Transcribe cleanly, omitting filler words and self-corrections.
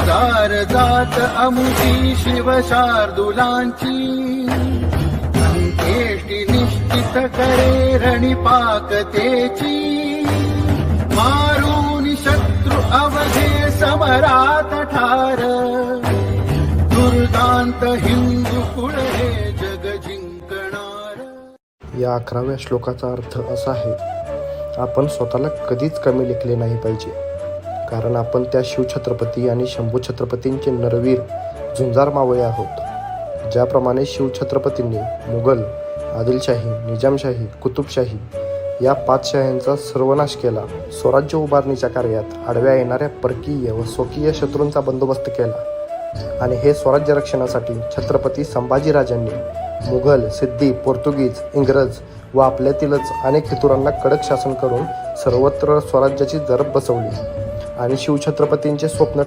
झुंजार जात अमुची शिवशार्दुलांची अंत्येष्टी निश्चित करे रणिपाकतेची मारून शत्रु अवघे समरात ठार दुर्दांत हिंदू कुळ हे जग जिंकणार। या 11व्या श्लोकाचा अर्थ असा आहे, आपण स्वतःला कधीच कमी लेखले नाही पाहिजे, कारण आपण त्या शिवछत्रपती आणि शंभू छत्रपतींचे नरवीर झुंजार मावळे आहोत। ज्याप्रमाणे शिवछत्रपतींनी मुघल, आदिलशाही, निजामशाही, कुतुबशाही या 5 शाह्यांचा सर्वनाश केला, स्वराज्य उभारणीच्या कार्यात आडव्या येणाऱ्या परकीय व स्वकीय शत्रूंचा बंदोबस्त केला आणि हे स्वराज्य रक्षणासाठी छत्रपती संभाजीराजांनी मुघल, सिद्धी, पोर्तुगीज, इंग्रज व आपल्यातीलच अनेक फितुरांना कडक शासन करून सर्वत्र स्वराज्याची जरब बसवली आणि शिवछत्रपतींचे स्वप्न